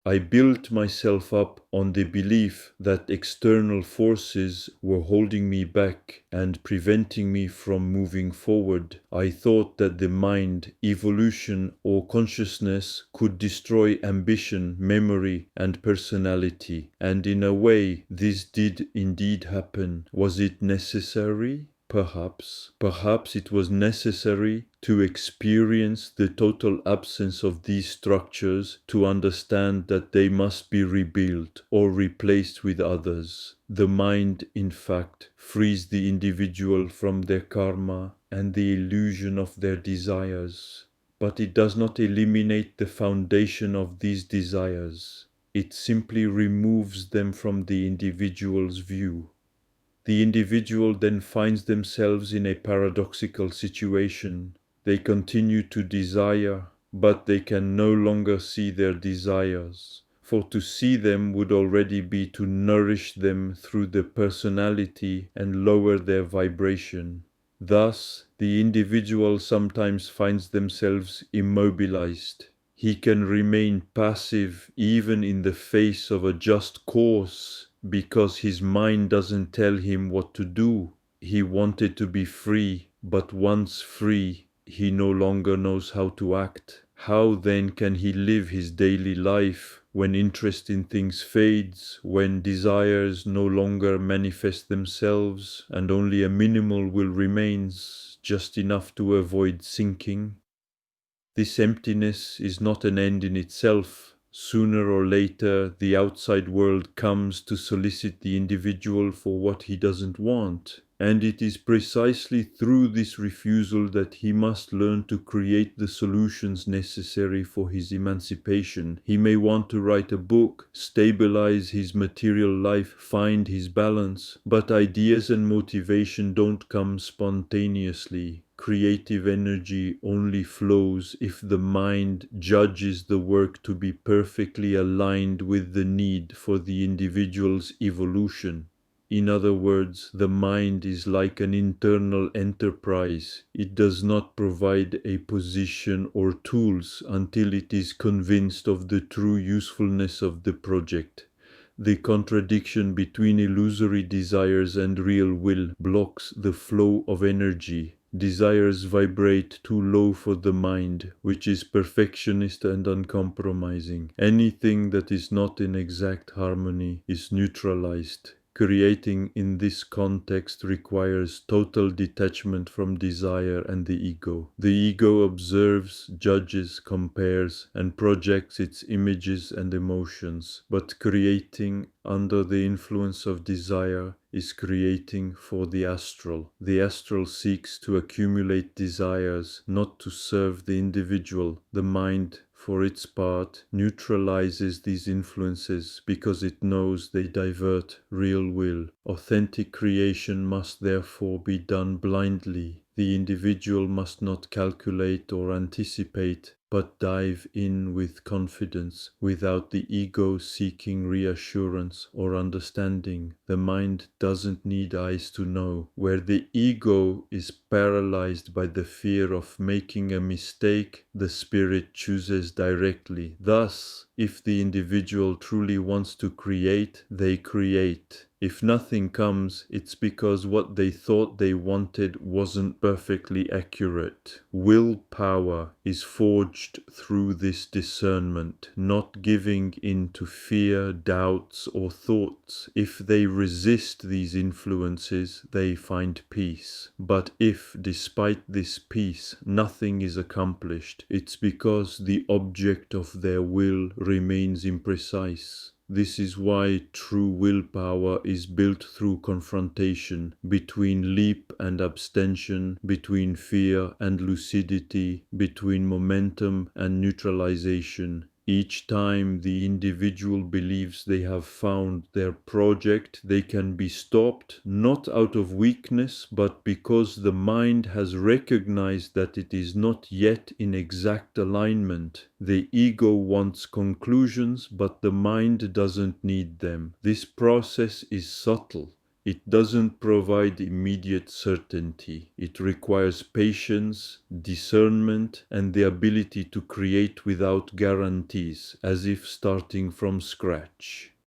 I built myself up on the belief that external forces were holding me back and preventing me from moving forward. I thought that the mind, evolution, or consciousness could destroy ambition, memory, and personality. And in a way, this did indeed happen. Was it necessary? Perhaps. Perhaps it was necessary to experience the total absence of these structures to understand that they must be rebuilt or replaced with others. The mind, in fact, frees the individual from their karma and the illusion of their desires. But it does not eliminate the foundation of these desires. It simply removes them from the individual's view. The individual then finds themselves in a paradoxical situation. They continue to desire, but they can no longer see their desires. For to see them would already be to nourish them through the personality and lower their vibration. Thus, the individual sometimes finds themselves immobilized. He can remain passive even in the face of a just cause, because his mind doesn't tell him what to do. He wanted to be free, but once free, he no longer knows how to act. How then can he live his daily life when interest in things fades, when desires no longer manifest themselves, and only a minimal will remains, just enough to avoid sinking? This emptiness is not an end in itself. Sooner or later, the outside world comes to solicit the individual for what he doesn't want. And it is precisely through this refusal that he must learn to create the solutions necessary for his emancipation. He may want to write a book, stabilize his material life, find his balance, but ideas and motivation don't come spontaneously. Creative energy only flows if the mind judges the work to be perfectly aligned with the need for the individual's evolution. In other words, the mind is like an internal enterprise. It does not provide a position or tools until it is convinced of the true usefulness of the project. The contradiction between illusory desires and real will blocks the flow of energy. Desires vibrate too low for the mind, which is perfectionist and uncompromising. Anything that is not in exact harmony is neutralized. Creating in this context requires total detachment from desire and the ego. The ego observes, judges, compares, and projects its images and emotions, but creating under the influence of desire is creating for the astral. The astral seeks to accumulate desires, not to serve the individual. The mind, for its part, neutralizes these influences because it knows they divert real will. Authentic creation must therefore be done blindly. The individual must not calculate or anticipate, but dive in with confidence, without the ego seeking reassurance or understanding. The mind doesn't need eyes to know. Where the ego is paralyzed by the fear of making a mistake, the spirit chooses directly. Thus, if the individual truly wants to create, they create. If nothing comes, it's because what they thought they wanted wasn't perfectly accurate. Willpower is forged through this discernment, not giving in to fear, doubts, or thoughts. If they resist these influences, they find peace. But if, despite this peace, nothing is accomplished, it's because the object of their will remains imprecise. This is why true willpower is built through confrontation, between leap and abstention, between fear and lucidity, between momentum and neutralization. Each time the individual believes they have found their project, they can be stopped, not out of weakness, but because the mind has recognized that it is not yet in exact alignment. The ego wants conclusions, but the mind doesn't need them. This process is subtle. It doesn't provide immediate certainty. It requires patience, discernment, and the ability to create without guarantees, as if starting from scratch.